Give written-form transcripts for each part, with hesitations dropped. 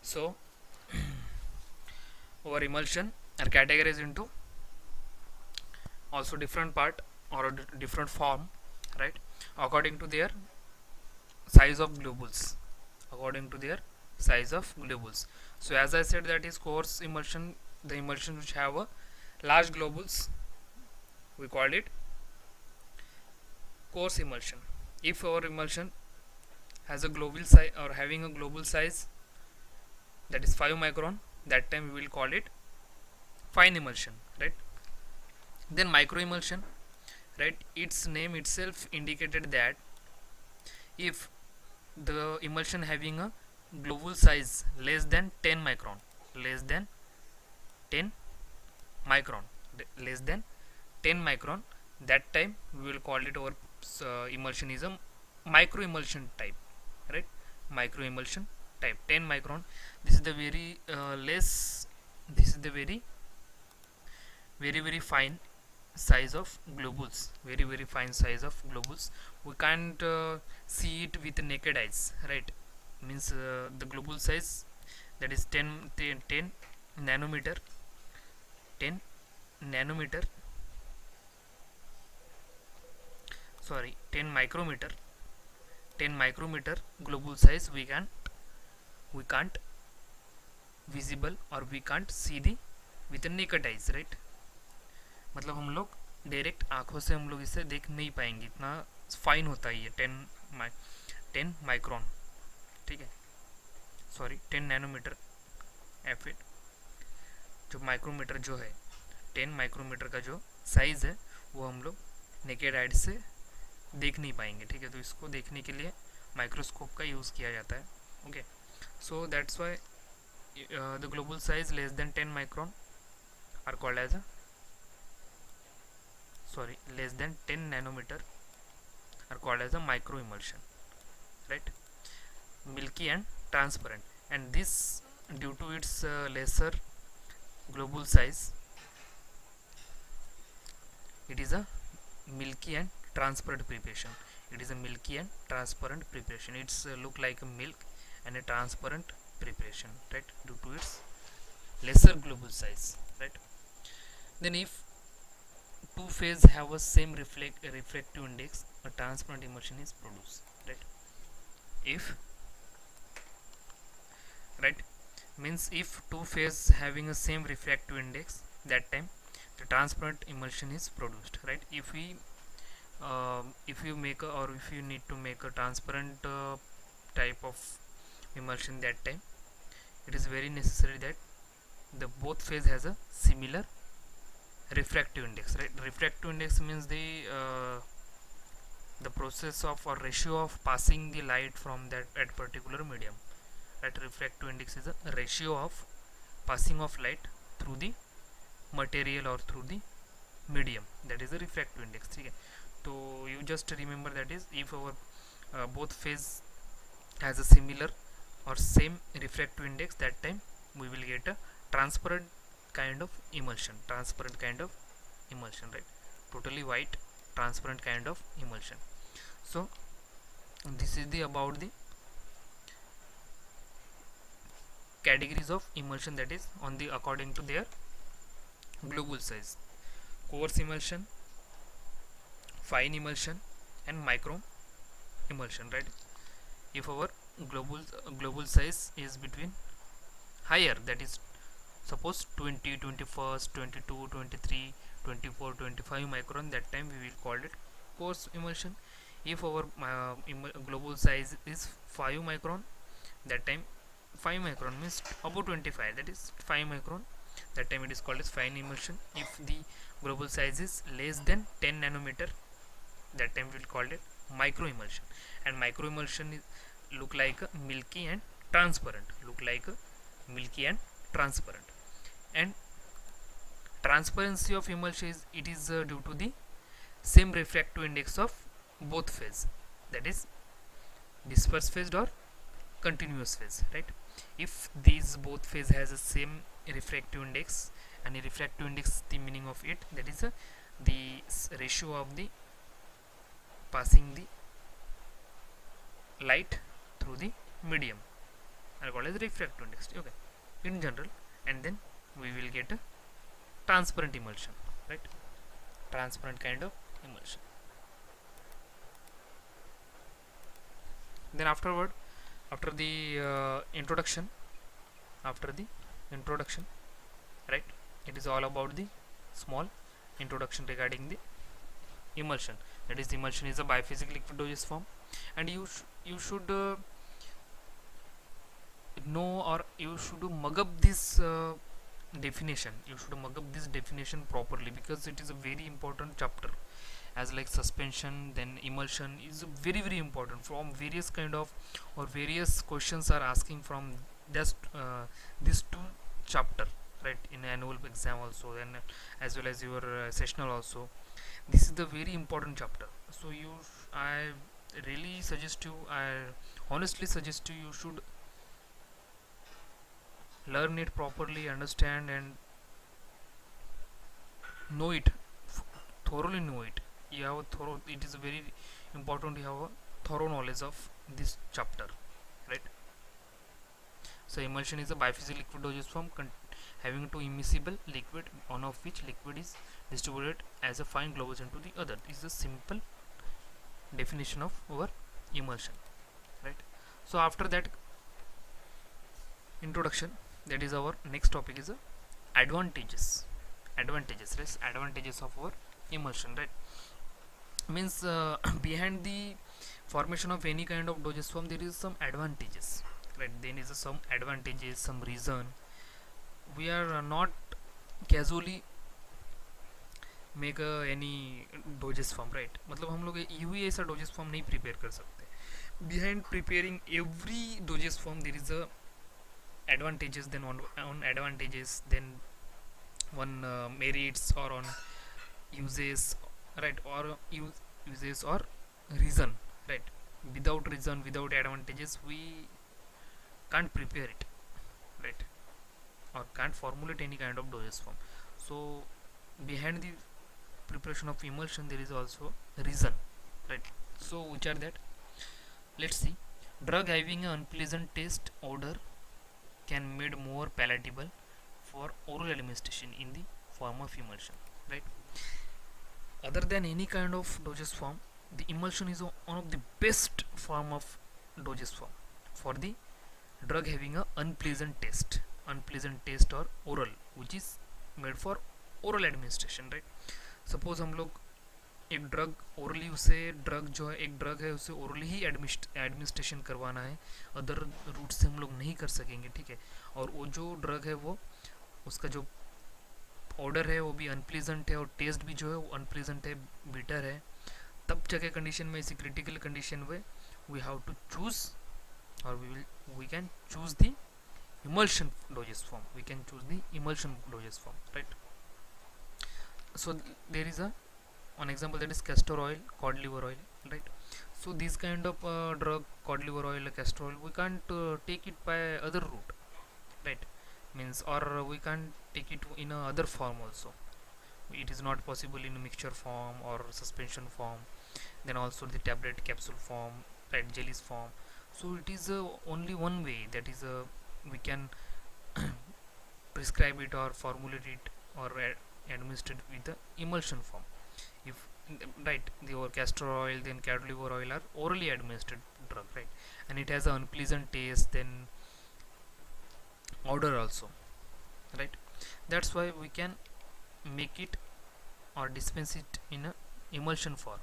So our emulsion are categorized into also different part or different form, right, according to their size of globules, according to their size of globules. So as I said, that is coarse emulsion, the emulsion which have a large globules, we call it coarse emulsion. If our emulsion has a global size or having a global size that is 5 micron, that time we will call it fine emulsion, right. Then micro emulsion, right, its name itself indicated that if the emulsion having a global size less than 10 micron, less than 10 micron, less than 10 micron, that time we will call it our emulsion is a micro emulsion type, right, micro emulsion type 10 micron. This is the very less, this is the very fine size of globules, very fine size of globules. We can't see it with naked eyes, right, means the globule size that is 10 nanometer, 10 nanometer, sorry, 10 micrometer, 10 micrometer globule size we can't visible or we can't see the with the naked eyes, right. मतलब हम लोग direct आंखों से हम लोग इसे देख नहीं पाएंगे, इतना फाइन होता है ये 10 माइक्रोन, ठीक है, सॉरी 10 नैनोमीटर एफ इट, जो माइक्रोमीटर जो है 10 माइक्रोमीटर का जो साइज है वो हम लोग नेकेड आइड से देख नहीं पाएंगे, ठीक है। तो इसको देखने के लिए माइक्रोस्कोप का यूज़ किया जाता है, okay. So that's why the globule size less than 10 micron are called as less than 10 nanometer are called as a micro emulsion, right, milky and transparent. And this, due to its lesser globule size, it is a milky and transparent preparation, it is a milky and transparent preparation, it's look like a milk and a transparent preparation, right, due to its lesser globule size, right. Then if two phase have a same refractive index, a transparent emulsion is produced, right. If, right, means if two phase having a same refractive index, that time the transparent emulsion is produced, right. If you make a, or if you need to make a transparent type of emulsion, that time it is very necessary that the both phase has a similar refractive index, right. Refractive index means the process of or ratio of passing the light from that at particular medium, right. Refractive index is a ratio of passing of light through the material or through the medium, that is the refractive index, okay. So you just remember that is if our both phase has a similar or same refractive index, that time we will get a transparent kind of emulsion, transparent kind of emulsion, right, totally white transparent kind of emulsion. So this is the about the categories of emulsion, that is on the according to their globule size: coarse emulsion, fine emulsion, and micro emulsion, right. If our globule size is between higher, that is suppose 20, 21st, 22, 23, 24, 25 micron, that time we will call it coarse emulsion. If our global size is 5 micron, that time 5 micron means about 25, that is 5 micron, that time it is called as fine emulsion. If the global size is less than 10 nanometer, that time we will call it micro emulsion. And micro emulsion is look like a milky and transparent, look like a milky and transparent. And transparency of emulsion is, it is due to the same refractive index of both phase, that is disperse phase or continuous phase, right. If these both phase has the same refractive index, and a refractive index, the meaning of it, that is the ratio of the passing the light through the medium, are called as refractive index, okay, in general. And then we will get a transparent emulsion, right? Transparent kind of emulsion. Then afterward, after the introduction, after the introduction, right, it is all about the small introduction regarding the emulsion. That is, the emulsion is a biphasic liquid dosage form, and you should know, or you should mug up this definition. You should mug up this definition properly, because it is a very important chapter. As like suspension, then emulsion is very very important. From various kind of, or various questions are asking from just these two chapter, right, in annual exam also, and as well as your sessional also. This is the very important chapter. So I really suggest you, I honestly suggest you should learn it properly, understand and know it, thoroughly know it. You have a thorough, it is very important, you have a thorough knowledge of this chapter, right? So emulsion is a biphasic liquid dosage form having two immiscible liquid, one of which liquid is distributed as a fine globus into the other. This is a simple definition of our emulsion, right? So after that introduction, that is our next topic is advantages. Advantages of our emulsion, right? Means behind the formation of any kind of dosage form, there is some advantages, right? There is some advantages, some reason. We are not casually make any dosage form, right? मतलब हम लोग यूं ऐसा dosage form नहीं prepare कर सकते. Behind preparing every dosage form, there is a advantages, then on advantages, then one merits, or on uses, right, or uses or reason, right? Without reason, without advantages, we can't prepare it, right, or can't formulate any kind of dosage form. So behind the preparation of emulsion, there is also reason, right? So which are that? Let's see. Drug having an unpleasant taste, odor, can made more palatable for oral administration in the form of emulsion, right? Other than any kind of dosage form, the emulsion is one of the best form of dosage form for the drug having a unpleasant taste or oral, which is made for oral administration, right? Suppose हम लोग एक drug orally, उसे drug जो है, एक drug है उसे orally ही administration करवाना है, अदर रूट से हम लोग नहीं कर सकेंगे, ठीक है? और वो जो ड्रग है वो, उसका जो ऑर्डर है वो भी अनप्लीजेंट है, और टेस्ट भी जो है वो अनप्लीजेंट है, बिटर है, तब जगह कंडीशन में, इसी क्रिटिकल कंडीशन में वी हैव टू चूज, और we can choose the emulsion dosage form. We can choose the emulsion dosage form, right? So there is a one example, that is castor oil, cod liver oil, right? So this kind of drug, cod liver oil, castor oil, we can't take it by other route, right? Means, or we can't take it in a other form also. It is not possible in a mixture form or suspension form, then also the tablet capsule form, right, jellies form. So it is only one way, that is we can prescribe it or formulate it or administer it with the emulsion form. If, right, the castor oil, then cod liver oil are orally administered drug, right, and it has an unpleasant taste, then odor also, right? That's why we can make it or dispense it in a emulsion form,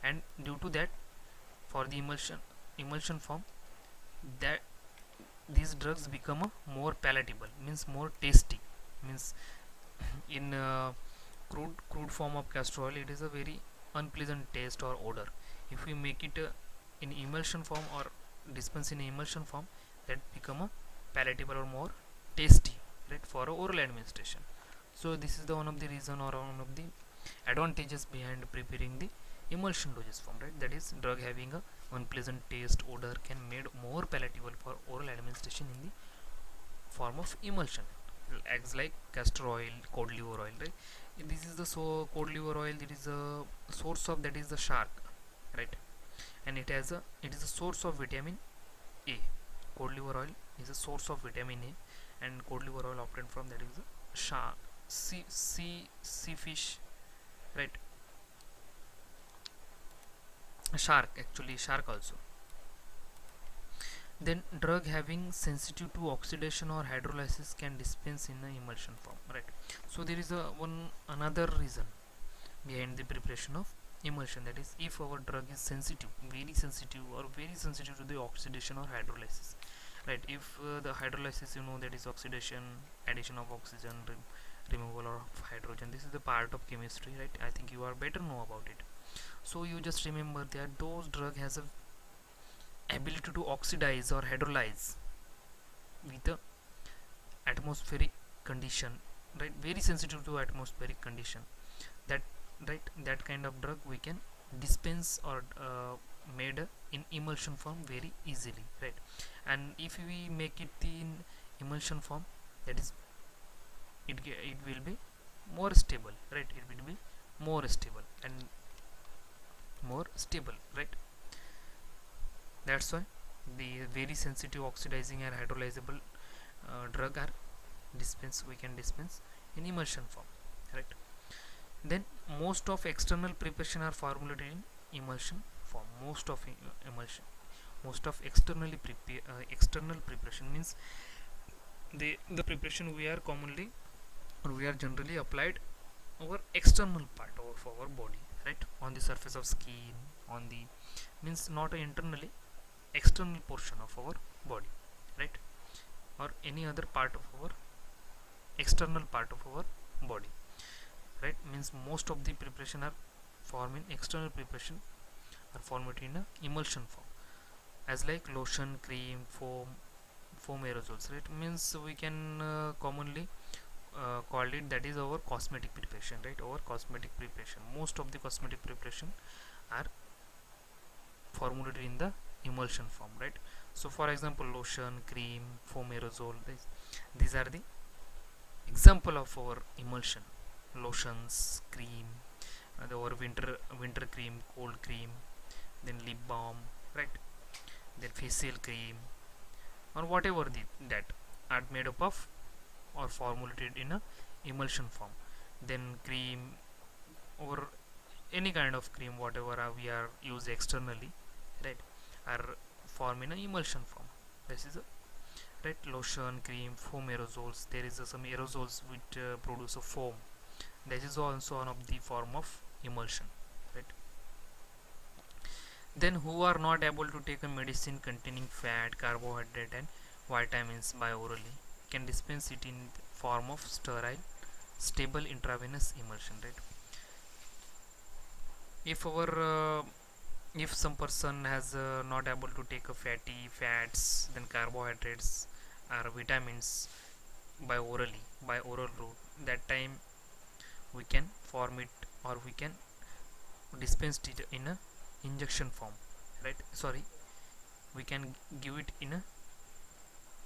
and due to that, for the emulsion form, that these drugs become a more palatable, means more tasty. Means in crude form of castor oil, it is a very unpleasant taste or odor. If we make it in emulsion form, or dispense in emulsion form, that become a palatable or more tasty, right, for a oral administration. So this is the one of the reason, or one of the advantages behind preparing the emulsion dosage form, right? That is, drug having a unpleasant taste, odor, can made more palatable for oral administration in the form of emulsion, acts like castor oil, cod liver oil, right? This is the cod liver oil, it is a source of, that is the shark, right, and it is a source of vitamin A. cod liver oil is a source of vitamin A, and cod liver oil obtained from that is sea fish, right? Shark, actually shark also. Then drug having sensitive to oxidation or hydrolysis can dispense in a emulsion form, right? So there is a one another reason behind the preparation of emulsion, that is if our drug is sensitive, very sensitive to the oxidation or hydrolysis, right? If the hydrolysis, that is oxidation, addition of oxygen, removal of hydrogen, this is the part of chemistry, right? I think you are better know about it. So you just remember that those drug has a ability to oxidize or hydrolyze with the atmospheric condition, right? Very sensitive to atmospheric condition, that right, that kind of drug we can dispense or made in emulsion form very easily, right? And if we make it in emulsion form, that is it will be more stable, right? It will be more stable and more stable, right? That's why the very sensitive oxidizing and hydrolyzable drug are we can dispense in emulsion form, right? Then most of external preparation are formulated in emulsion form. Most of external preparation means the preparation we are generally applied over external part of our body, right? On the surface of skin, on the means not internally, external portion of our body, right? Or any other part of our external part of our body, right? Means most of the preparation are formed in external preparation are formed in a emulsion form, as like lotion, cream, foam aerosols, right? Means we can commonly called it that is our cosmetic preparation, right? Our cosmetic preparation, most of the cosmetic preparation are formulated in the emulsion form, right? So for example, lotion, cream, foam aerosol, these are the example of our emulsion. Lotions, cream, our winter cream, cold cream, then lip balm, right? Then facial cream, or whatever that are made up of or formulated in a emulsion form. Then cream or any kind of cream, whatever we are use externally, right, are formed in a emulsion form. This is a right. Lotion, cream, foam aerosols, there is some aerosols which produce a foam. This is also one of the form of emulsion, right? Then who are not able to take a medicine containing fat, carbohydrate and vitamins by orally can dispense it in form of sterile stable intravenous emulsion, right? If our if some person has not able to take a fats, then carbohydrates or vitamins by oral route, that time we can form it or we can dispense it in a injection form, right? Sorry, we can give it in a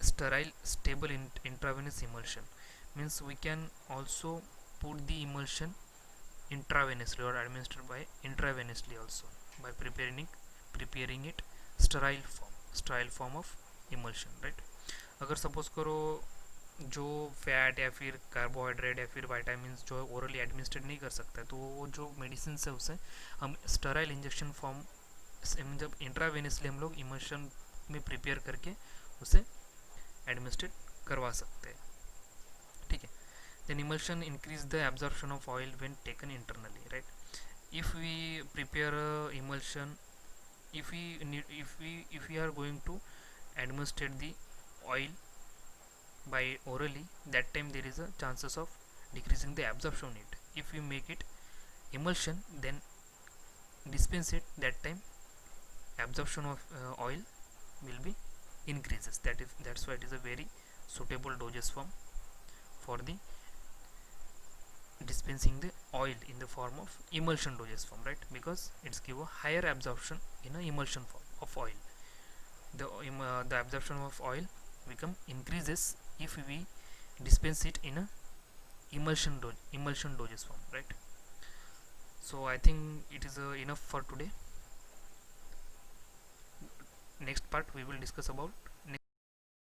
sterile stable intravenous emulsion. Means we can also put the emulsion intravenously or administered by intravenously also by preparing it sterile form of emulsion, right? अगर suppose करो जो fat या फिर carbohydrate या फिर vitamin जो orally administrate नहीं कर सकता है, तो वो जो मेडिसिन है उसे हम स्टेराइल इंजेक्शन फॉर्म जब इंट्रावेनसली हम लोग इमल्शन में प्रिपेयर करके उसे एडमिनिस्ट्रेट करवा सकते हैं, ठीक है? Then emulsion increase the absorption of oil when taken internally, right? If we prepare emulsion, if we are going to administrate the oil by orally, that time there is a chances of decreasing the absorption it. If we make it emulsion, then dispense it, that time absorption of oil will be increases. That's why it is a very suitable dosage form for the dispensing the oil in the form of emulsion dosage form, right? Because it's give a higher absorption in a emulsion form of oil. The absorption of oil become increases if we dispense it in a emulsion dosage form, right? So I think it is enough for today. Next part we will discuss about